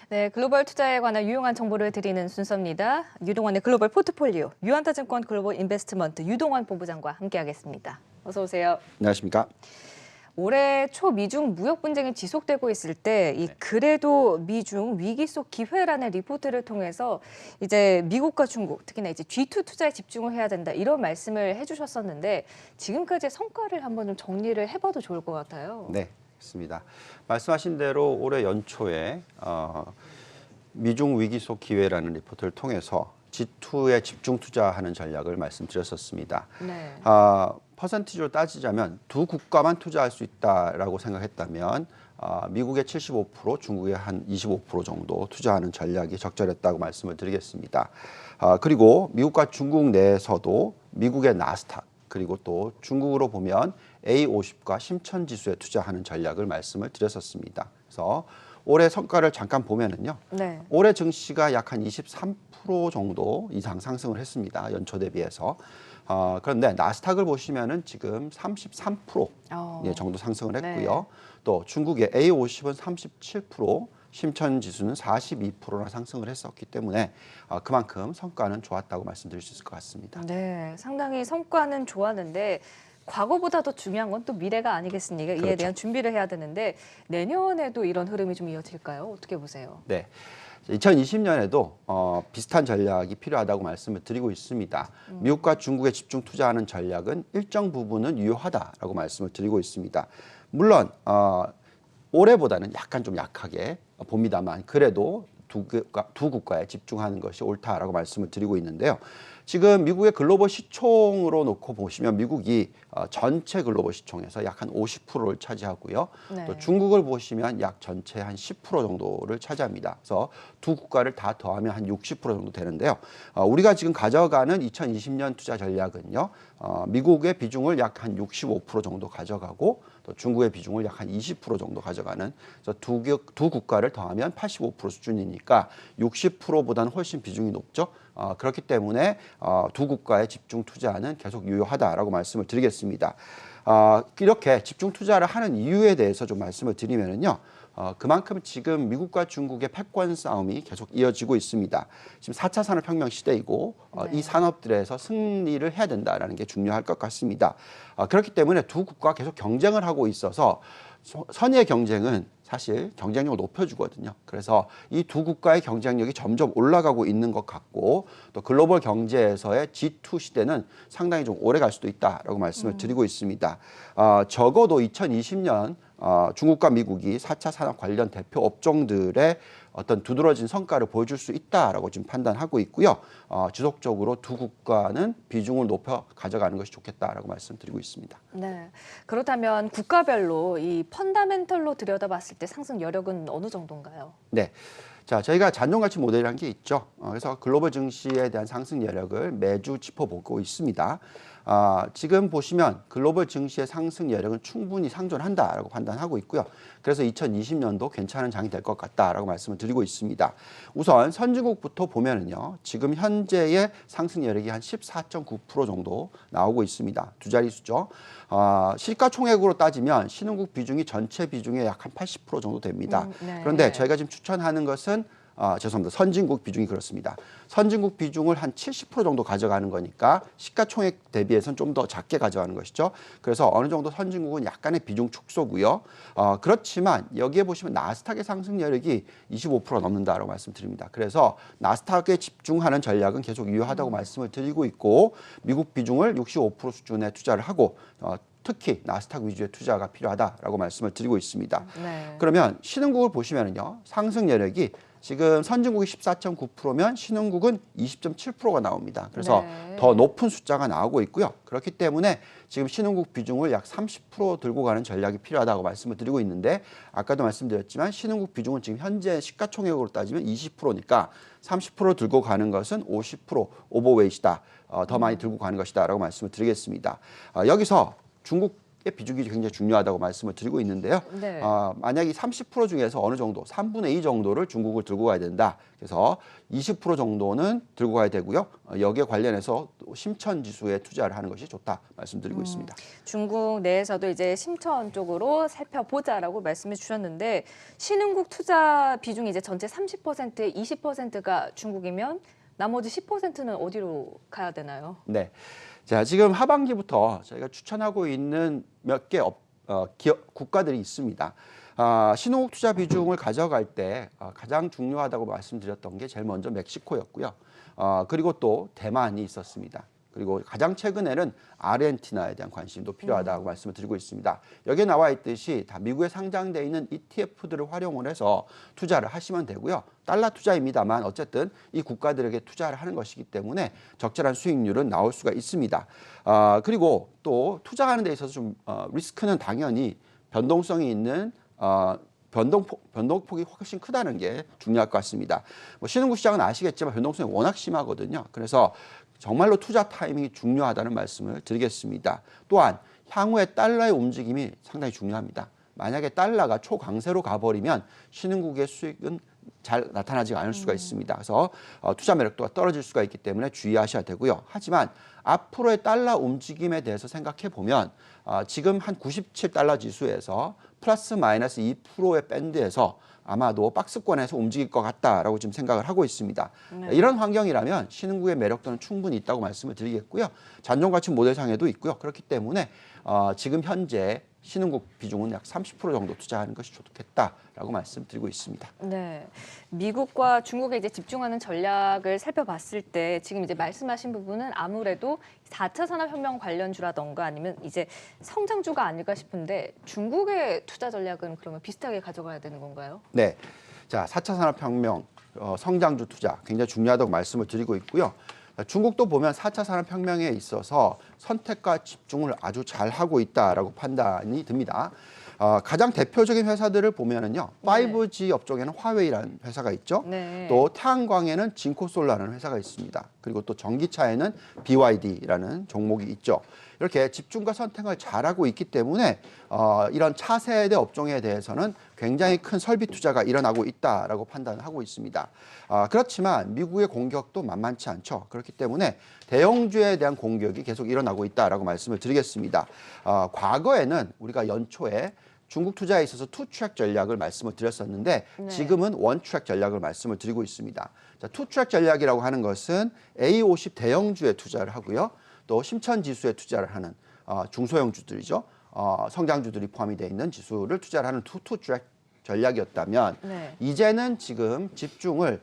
네, 글로벌 투자에 관한 유용한 정보를 드리는 순서입니다. 유동환의 글로벌 포트폴리오, 유한타증권 글로벌 인베스트먼트 유동환 본부장과 함께하겠습니다. 어서 오세요. 안녕하십니까? 올해 초 미중 무역 분쟁이 지속되고 있을 때 이 그래도 미중 위기 속 기회라는 리포트를 통해서 이제 미국과 중국, 특히나 이제 G2 투자에 집중을 해야 된다 이런 말씀을 해주셨었는데 지금까지의 성과를 한번 좀 정리를 해봐도 좋을 것 같아요. 네, 있습니다. 말씀하신 대로 올해 연초에 미중 위기 속 기회라는 리포트를 통해서 G2에 집중 투자하는 전략을 말씀드렸었습니다. 네. 퍼센티지로 따지자면 두 국가만 투자할 수 있다라고 생각했다면 미국의 75%, 중국의 한 25% 정도 투자하는 전략이 적절했다고 말씀을 드리겠습니다. 그리고 미국과 중국 내에서도 미국의 나스닥 그리고 또 중국으로 보면 A50과 심천지수에 투자하는 전략을 말씀을 드렸었습니다. 그래서 올해 성과를 잠깐 보면은요. 네. 올해 증시가 약 한 23% 정도 이상 상승을 했습니다. 연초 대비해서. 그런데 나스닥을 보시면은 지금 33% 정도 상승을 했고요. 네. 또 중국의 A50은 37%, 심천 지수는 42%나 상승을 했었기 때문에 그만큼 성과는 좋았다고 말씀드릴 수 있을 것 같습니다. 네, 상당히 성과는 좋았는데 과거보다 더 중요한 건 또 미래가 아니겠습니까? 이에 그렇죠. 대한 준비를 해야 되는데 내년에도 이런 흐름이 좀 이어질까요? 어떻게 보세요? 네. 2020년에도 비슷한 전략이 필요하다고 말씀을 드리고 있습니다. 미국과 중국에 집중 투자하는 전략은 일정 부분은 유효하다라고 말씀을 드리고 있습니다. 물론 올해보다는 약간 좀 약하게 봅니다만 그래도 두 국가에 집중하는 것이 옳다라고 말씀을 드리고 있는데요. 지금 미국의 글로벌 시총으로 놓고 보시면 미국이 전체 글로벌 시총에서 약 한 50%를 차지하고요. 네. 또 중국을 보시면 약 전체 한 10% 정도를 차지합니다. 그래서 두 국가를 다 더하면 한 60% 정도 되는데요. 우리가 지금 가져가는 2020년 투자 전략은요. 미국의 비중을 약 한 65% 정도 가져가고 또 중국의 비중을 약 한 20% 정도 가져가는 그래서 두 국가를 더하면 85% 수준이니까 60%보다는 훨씬 비중이 높죠. 그렇기 때문에 두 국가의 집중 투자는 계속 유효하다라고 말씀을 드리겠습니다. 이렇게 집중 투자를 하는 이유에 대해서 좀 말씀을 드리면은요. 그만큼 지금 미국과 중국의 패권 싸움이 계속 이어지고 있습니다. 지금 4차 산업혁명 시대이고 이 산업들에서 승리를 해야 된다는 게 중요할 것 같습니다. 그렇기 때문에 두 국가가 계속 경쟁을 하고 있어서 선의의 경쟁은 사실 경쟁력을 높여주거든요. 그래서 이 두 국가의 경쟁력이 점점 올라가고 있는 것 같고 또 글로벌 경제에서의 G2 시대는 상당히 좀 오래 갈 수도 있다라고 말씀을 드리고 있습니다. 적어도 2020년 중국과 미국이 4차 산업 관련 대표 업종들의 어떤 두드러진 성과를 보여줄 수 있다라고 지금 판단하고 있고요. 지속적으로 두 국가는 비중을 높여 가져가는 것이 좋겠다라고 말씀드리고 있습니다. 네. 그렇다면 국가별로 이 펀다멘털로 들여다봤을 때 상승 여력은 어느 정도인가요? 네. 자, 저희가 잔존가치 모델이라는 게 있죠. 그래서 글로벌 증시에 대한 상승 여력을 매주 짚어보고 있습니다. 지금 보시면 글로벌 증시의 상승 여력은 충분히 상존한다라고 판단하고 있고요. 그래서 2020년도 괜찮은 장이 될 것 같다라고 말씀을 드리고 있습니다. 우선 선진국부터 보면은요. 지금 현재의 상승 여력이 한 14.9% 정도 나오고 있습니다. 두 자릿수죠. 시가총액으로 따지면 신흥국 비중이 전체 비중의 약 한 80% 정도 됩니다. 네. 그런데 저희가 지금 추천하는 것은 죄송합니다. 선진국 비중이 그렇습니다. 선진국 비중을 한 70% 정도 가져가는 거니까 시가총액 대비해서는 좀 더 작게 가져가는 것이죠. 그래서 어느 정도 선진국은 약간의 비중 축소고요. 그렇지만 여기에 보시면 나스닥의 상승 여력이 25% 넘는다라고 말씀드립니다. 그래서 나스닥에 집중하는 전략은 계속 유효하다고 말씀을 드리고 있고 미국 비중을 65% 수준에 투자를 하고 특히 나스닥 위주의 투자가 필요하다라고 말씀을 드리고 있습니다. 네. 그러면 신흥국을 보시면은요. 상승 여력이 지금 선진국이 14.9%면 신흥국은 20.7%가 나옵니다. 그래서 더 높은 숫자가 나오고 있고요. 그렇기 때문에 지금 신흥국 비중을 약 30% 들고 가는 전략이 필요하다고 말씀을 드리고 있는데 아까도 말씀드렸지만 신흥국 비중은 지금 현재 시가총액으로 따지면 20%니까 30% 들고 가는 것은 50% 오버웨이트다. 더 많이 들고 가는 것이다 라고 말씀을 드리겠습니다. 여기서 중국 비중이 굉장히 중요하다고 말씀을 드리고 있는데요. 네. 만약 이 30% 중에서 어느 정도 3분의 2 정도를 중국을 들고 가야 된다. 그래서 20% 정도는 들고 가야 되고요. 여기에 관련해서 심천 지수에 투자를 하는 것이 좋다 말씀드리고 있습니다. 중국 내에서도 이제 심천 쪽으로 살펴보자라고 말씀해 주셨는데 신흥국 투자 비중이 이제 전체 30%에 20%가 중국이면 나머지 10%는 어디로 가야 되나요? 네. 자, 지금 하반기부터 저희가 추천하고 있는 몇 개 국가들이 있습니다. 신흥국 투자 비중을 가져갈 때 가장 중요하다고 말씀드렸던 게 제일 먼저 멕시코였고요. 그리고 또 대만이 있었습니다. 그리고 가장 최근에는 아르헨티나에 대한 관심도 필요하다고 말씀을 드리고 있습니다. 여기에 나와 있듯이 다 미국에 상장돼 있는 ETF들을 활용을 해서 투자를 하시면 되고요. 달러 투자입니다만 어쨌든 이 국가들에게 투자를 하는 것이기 때문에 적절한 수익률은 나올 수가 있습니다. 그리고 또 투자하는 데 있어서 좀 리스크는 당연히 변동성이 있는 변동폭이 훨씬 크다는 게 중요할 것 같습니다. 뭐 신흥국 시장은 아시겠지만 변동성이 워낙 심하거든요. 그래서 정말로 투자 타이밍이 중요하다는 말씀을 드리겠습니다. 또한 향후에 달러의 움직임이 상당히 중요합니다. 만약에 달러가 초강세로 가버리면 신흥국의 수익은 잘 나타나지 않을 수가 있습니다. 그래서 투자 매력도가 떨어질 수가 있기 때문에 주의하셔야 되고요. 하지만 앞으로의 달러 움직임에 대해서 생각해 보면 지금 한 97달러 지수에서 플러스 마이너스 2%의 밴드에서 아마도 박스권에서 움직일 것 같다라고 지금 생각을 하고 있습니다. 네. 이런 환경이라면 신흥국의 매력도는 충분히 있다고 말씀을 드리겠고요. 잔존가치 모델상에도 있고요. 그렇기 때문에 지금 현재 신흥국 비중은 약 30% 정도 투자하는 것이 좋겠다라고 말씀드리고 있습니다. 네, 미국과 중국에 이제 집중하는 전략을 살펴봤을 때 지금 이제 말씀하신 부분은 아무래도 4차 산업혁명 관련주라던가 아니면 이제 성장주가 아닐까 싶은데 중국의 투자 전략은 그러면 비슷하게 가져가야 되는 건가요? 네, 자 4차 산업혁명 성장주 투자 굉장히 중요하다고 말씀을 드리고 있고요. 중국도 보면 4차 산업혁명에 있어서 선택과 집중을 아주 잘 하고 있다라고 판단이 듭니다. 가장 대표적인 회사들을 보면은요, 5G 업종에는 화웨이라는 회사가 있죠. 네. 또 태양광에는 진코솔라라는 회사가 있습니다. 그리고 또 전기차에는 BYD라는 종목이 있죠. 이렇게 집중과 선택을 잘하고 있기 때문에 이런 차세대 업종에 대해서는 굉장히 큰 설비 투자가 일어나고 있다라고 판단하고 있습니다. 그렇지만 미국의 공격도 만만치 않죠. 그렇기 때문에 대형주에 대한 공격이 계속 일어나고 있다라고 말씀을 드리겠습니다. 과거에는 우리가 연초에 중국 투자에 있어서 투트랙 전략을 말씀을 드렸었는데 네. 지금은 원트랙 전략을 말씀을 드리고 있습니다. 자, 투트랙 전략이라고 하는 것은 A50 대형주에 투자를 하고요. 또 심천 지수에 투자를 하는 중소형주들이죠. 성장주들이 포함이 되어 있는 지수를 투자를 하는 투트랙 전략이었다면 네. 이제는 지금 집중을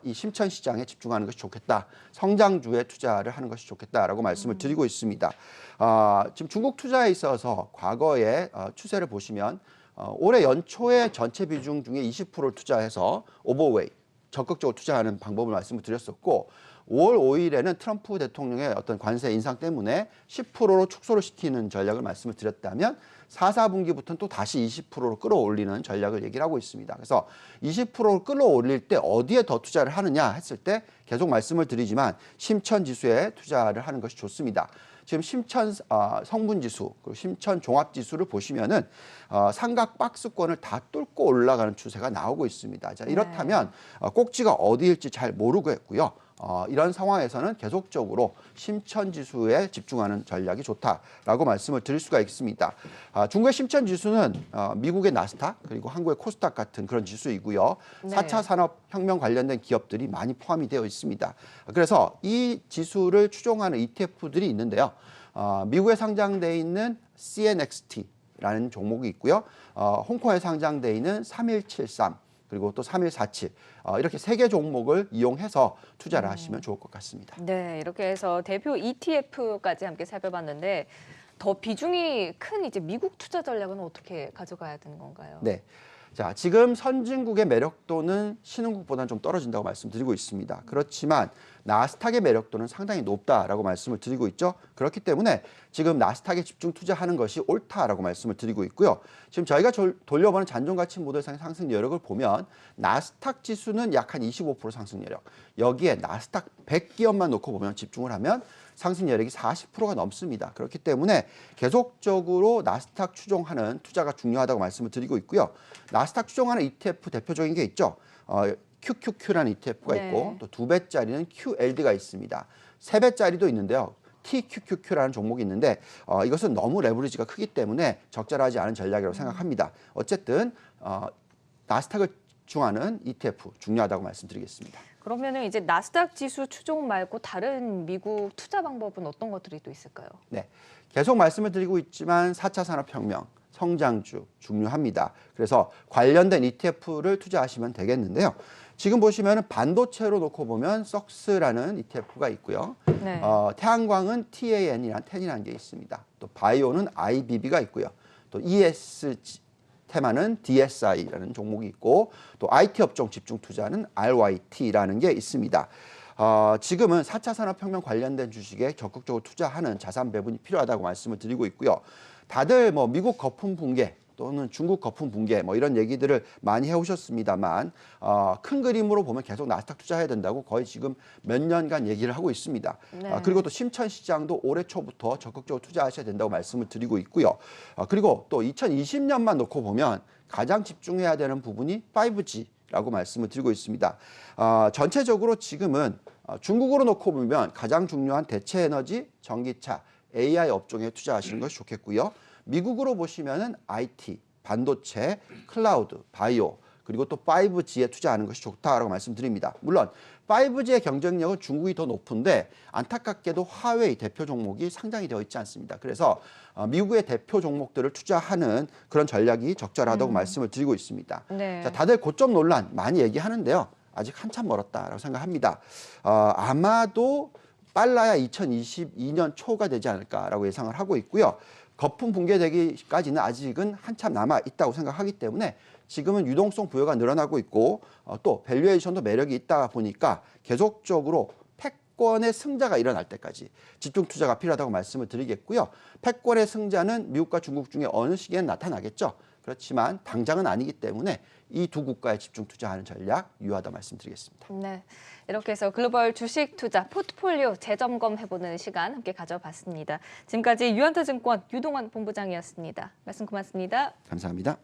이 심천 시장에 집중하는 것이 좋겠다. 성장주에 투자를 하는 것이 좋겠다라고 말씀을 드리고 있습니다. 지금 중국 투자에 있어서 과거의 추세를 보시면 올해 연초에 전체 비중 중에 20%를 투자해서 오버웨이, 적극적으로 투자하는 방법을 말씀을 드렸었고 5월 5일에는 트럼프 대통령의 어떤 관세 인상 때문에 10%로 축소를 시키는 전략을 말씀을 드렸다면 4, 4분기부터는 또 다시 20%로 끌어올리는 전략을 얘기를 하고 있습니다. 그래서 20%를 끌어올릴 때 어디에 더 투자를 하느냐 했을 때 계속 말씀을 드리지만 심천 지수에 투자를 하는 것이 좋습니다. 지금 심천 성분지수 그리고 심천 종합지수를 보시면은 삼각 박스권을 다 뚫고 올라가는 추세가 나오고 있습니다. 자, 이렇다면 꼭지가 어디일지 잘 모르고 했고요. 이런 상황에서는 계속적으로 심천 지수에 집중하는 전략이 좋다라고 말씀을 드릴 수가 있습니다. 중국의 심천 지수는 미국의 나스닥 그리고 한국의 코스닥 같은 그런 지수이고요. 네. 4차 산업혁명 관련된 기업들이 많이 포함이 되어 있습니다. 그래서 이 지수를 추종하는 ETF들이 있는데요. 미국에 상장돼 있는 CNXT라는 종목이 있고요. 홍콩에 상장돼 있는 3173 그리고 또 3147 이렇게 3개 종목을 이용해서 투자를 하시면 좋을 것 같습니다. 네, 이렇게 해서 대표 ETF까지 함께 살펴봤는데 더 비중이 큰 이제 미국 투자 전략은 어떻게 가져가야 되는 건가요? 네. 자, 지금 선진국의 매력도는 신흥국보다는 좀 떨어진다고 말씀드리고 있습니다. 그렇지만 나스닥의 매력도는 상당히 높다라고 말씀을 드리고 있죠. 그렇기 때문에 지금 나스닥에 집중 투자하는 것이 옳다라고 말씀을 드리고 있고요. 지금 저희가 돌려보는 잔존가치 모델상의 상승 여력을 보면 나스닥 지수는 약 한 25% 상승 여력, 여기에 나스닥 100기업만 놓고 보면 집중을 하면 상승 여력이 40%가 넘습니다. 그렇기 때문에 계속적으로 나스닥 추종하는 투자가 중요하다고 말씀을 드리고 있고요. 나스닥 추종하는 ETF 대표적인 게 있죠. QQQ라는 ETF가 있고 또 2배짜리는 QLD가 있습니다. 3배짜리도 있는데요. TQQQ라는 종목이 있는데 이것은 너무 레버리지가 크기 때문에 적절하지 않은 전략이라고 생각합니다. 어쨌든 나스닥을 추종하는 ETF 중요하다고 말씀드리겠습니다. 그러면은 이제 나스닥 지수 추종 말고 다른 미국 투자 방법은 어떤 것들이 또 있을까요? 네, 계속 말씀을 드리고 있지만 4차 산업혁명, 성장주 중요합니다. 그래서 관련된 ETF를 투자하시면 되겠는데요. 지금 보시면 반도체로 놓고 보면 썩스라는 ETF가 있고요. 네. 태양광은 TAN이라는 게 있습니다. 또 바이오는 IBB가 있고요. 또 ES 테마는 DSI라는 종목이 있고 또 IT 업종 집중 투자는 RYT라는 게 있습니다. 지금은 4차 산업혁명 관련된 주식에 적극적으로 투자하는 자산 배분이 필요하다고 말씀을 드리고 있고요. 다들 뭐 미국 거품 붕괴 또는 중국 거품 붕괴 뭐 이런 얘기들을 많이 해오셨습니다만 큰 그림으로 보면 계속 나스닥 투자해야 된다고 거의 지금 몇 년간 얘기를 하고 있습니다. 네. 그리고 또 심천 시장도 올해 초부터 적극적으로 투자하셔야 된다고 말씀을 드리고 있고요. 그리고 또 2020년만 놓고 보면 가장 집중해야 되는 부분이 5G라고 말씀을 드리고 있습니다. 전체적으로 지금은 중국으로 놓고 보면 가장 중요한 대체 에너지, 전기차, AI 업종에 투자하시는 것이 좋겠고요. 미국으로 보시면은 IT, 반도체, 클라우드, 바이오, 그리고 또 5G에 투자하는 것이 좋다라고 말씀드립니다. 물론 5G의 경쟁력은 중국이 더 높은데 안타깝게도 화웨이 대표 종목이 상장이 되어 있지 않습니다. 그래서 미국의 대표 종목들을 투자하는 그런 전략이 적절하다고 말씀을 드리고 있습니다. 네. 자, 다들 고점 논란 많이 얘기하는데요. 아직 한참 멀었다라고 생각합니다. 아마도 빨라야 2022년 초가 되지 않을까라고 예상을 하고 있고요. 거품 붕괴되기까지는 아직은 한참 남아 있다고 생각하기 때문에 지금은 유동성 부여가 늘어나고 있고 또 밸류에이션도 매력이 있다 보니까 계속적으로 패권의 승자가 일어날 때까지 집중 투자가 필요하다고 말씀을 드리겠고요. 패권의 승자는 미국과 중국 중에 어느 시기에는 나타나겠죠. 그렇지만 당장은 아니기 때문에 이 두 국가에 집중 투자하는 전략 유효하다 말씀드리겠습니다. 네, 이렇게 해서 글로벌 주식 투자 포트폴리오 재점검해보는 시간 함께 가져봤습니다. 지금까지 유한타증권 유동환 본부장이었습니다. 말씀 고맙습니다. 감사합니다.